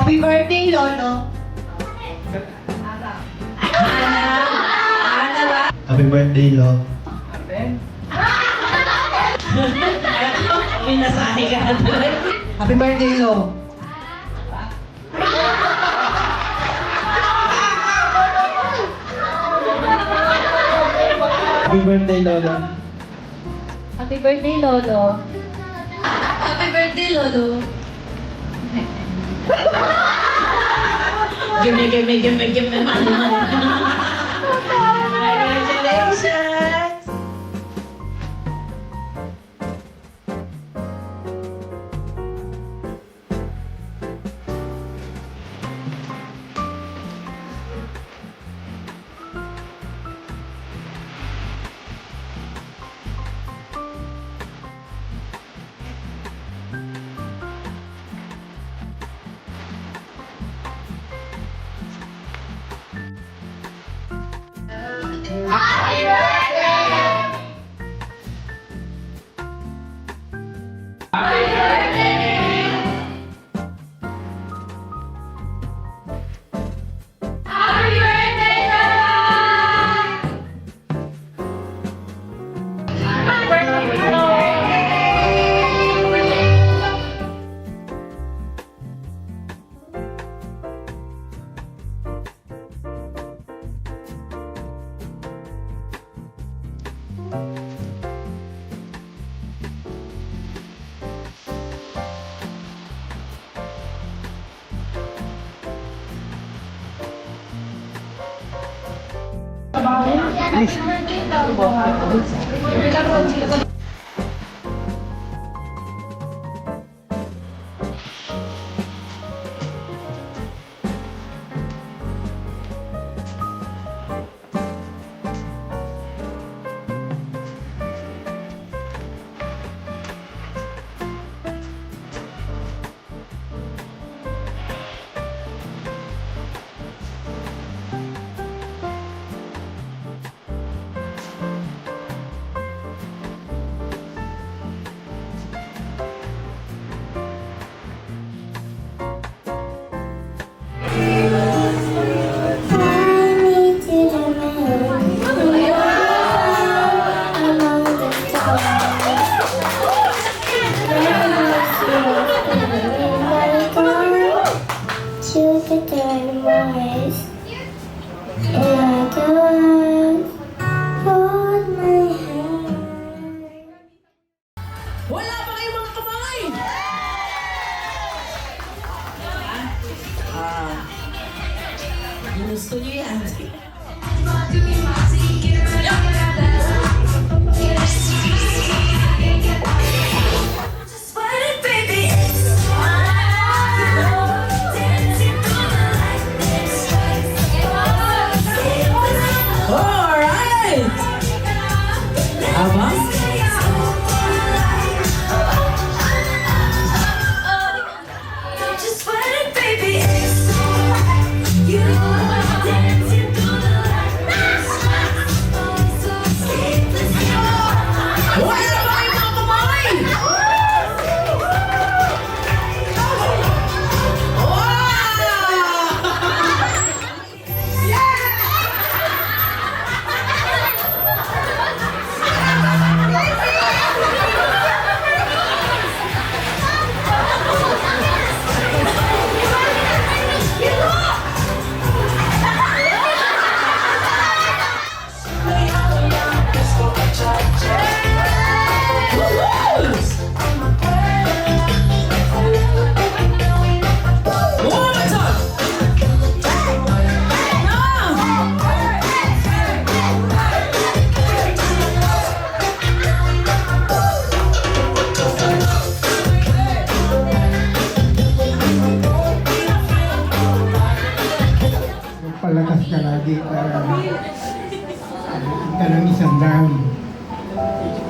Happy birthday, Lolo. Ana ba? Happy birthday, Lo. Pinasahe ka na tuloy. Happy birthday, Lo. Happy birthday, Lolo. Happy birthday, Lolo. Happy birthday, Lolo. Gimme, money. Congratulations! Wala pa kayong mga kamay! Ginusto niyo yan. Alright! Aba? Palakas ka lagi para ka ng isang daan.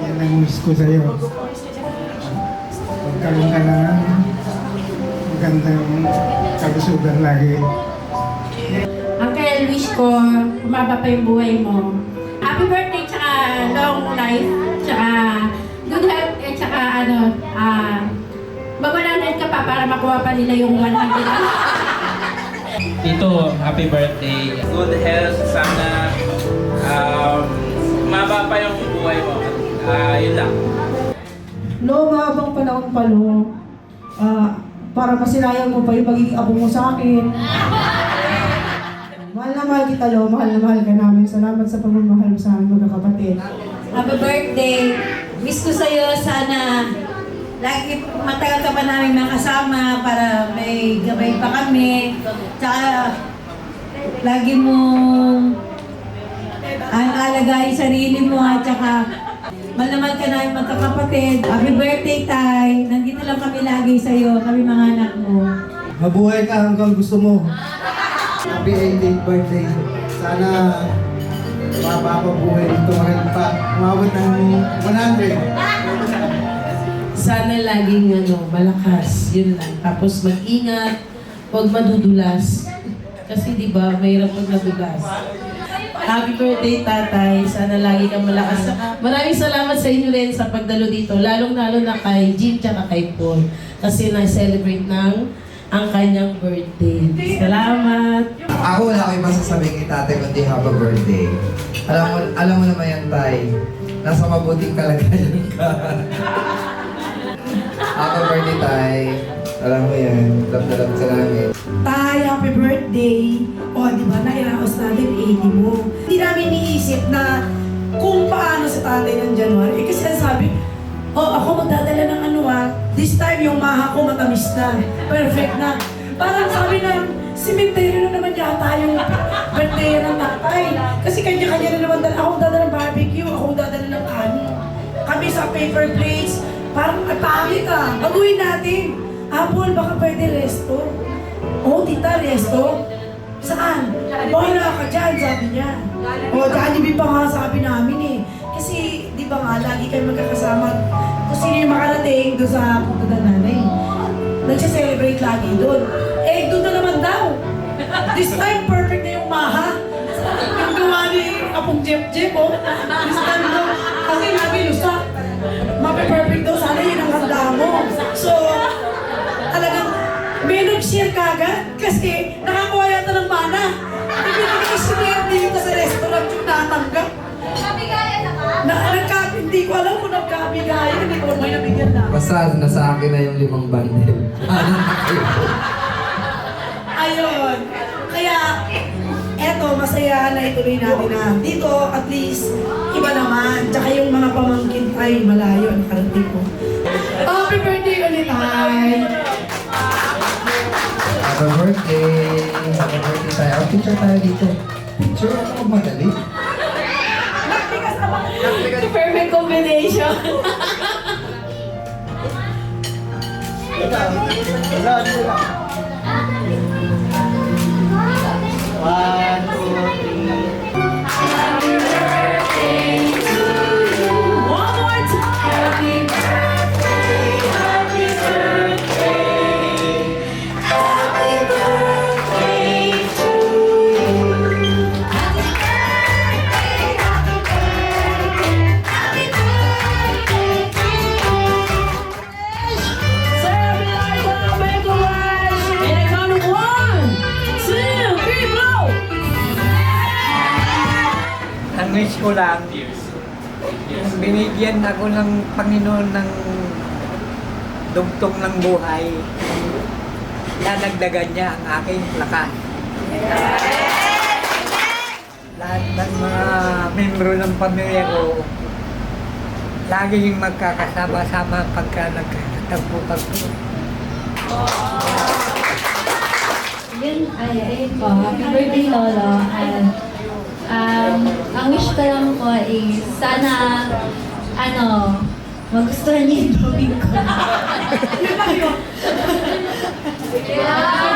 Yan ang wish ko sa'yo. Magkaroon ka ng magandang kalusugan lagi. Uncle, wish ko, umaba pa yung buhay mo. Happy birthday, tsaka long life, tsaka good health, tsaka mag-100 ka pa para makuha pa nila yung 100. Tito, happy birthday. Good health, sana maba pa yung buhay mo. Yun lang. No, mahabang panahon pa, no. Para masilayan mo pa yung pagiging apo mo sa akin. Mahal na mahal kita, Lo. Mahal na mahal ka namin. Salamat sa pagmamahal mo sa amin, magkakapatid. Happy birthday! Wish ko sa'yo sana lagi matagal ka pa namin makasama para may gabay pa kami. Tsaka lagi mong alagaan yung sarili mo at tsaka malaman ka namin magkakapatid. Happy birthday, Tay! Nandito lang kami lagi sa'yo, kami mga anak mo. Mabuhay ka hanggang gusto mo. Happy 18th birthday. Sana mapapabuhay ito rin pa. Umabot ng 100. Sana laging malakas. Yun lang. Tapos mag-ingat. Huwag madudulas. Kasi di ba mahirap pag nadulas. Happy birthday, Tatay. Sana lagi kang malakas. Maraming salamat sa inyo rin sa pagdalo dito. Lalong-lalo na kay Jim tsaka kay Paul. Kasi na-celebrate ng ang kanyang birthday. Salamat! Ako wala ko ibang sasabihin kay tatay kundi happy birthday. Alam mo naman yan, Tay. Nasa mabuting kalagayan ka. Happy birthday, Tay. Alam mo yan. Love sa namin. Tay, happy birthday! O, di ba, nairaos natin 80 mo. Hindi namin iniisip na kung paano sa tatay ng January. Kasi sabi, ako magdadala ng this time yung maha ko matamis na. Perfect na. Parang sabi na, simenteryo na naman yata yung birthday ng tatay. Kasi kanya-kanya na naman dala. Ako dadala ng barbecue, ako dadala ng kanin. Kami sa paper plates. Parang, pangit ah. Baguhin natin. Apple, baka pwede resto. Tita, resto. Saan? Wala ka dyan, sabi niya. Jollibee pa nga sabi namin eh. Kasi, di ba nga, lagi kayo magkakasama. Kung sino yung makarating doon sa punta ng nanay. Nagsa-celebrate lagi doon. Doon na naman daw. This time, perfect na yung maha. Yung gawa ni Apong Jeff-Jeff, This time daw, kasi nabi lusak. Mapi-perfect daw, sana yun ang handa mo. So, talagang, may nag-share kagad kasi nakakuha yata ng mana. Ibinigay-share dito sa restaurant yung natanggap. Nabigaya na ka? Hindi ko alam kung nagkabigayan. Hindi ko alam may nabigyan na. Basta nasa akin na yung 5 bundle. Ayun. Kaya, eto, masaya na ituloy natin na dito, at least, iba naman. Tsaka yung mga pamangkin ay malayo ang karating ko. Happy birthday ulit, Tay! Happy birthday! Happy birthday tayo. Picture tayo dito. Picture ako madali. Perfect combination. Ang wish ko lang, binigyan ako ng Panginoon ng dugtong ng buhay, dadagdagan niya ang aking lakas. Lahat ng mga membro ng pamilya ko, laging magkakasama-sama pagka nagkatagpo-tagpo. Yun, ayun po. Happy birthday, Lolo. Ang wish ko lang po is sana, magustuhan niyo yung drawing ko. Yun lang yun. Yeah!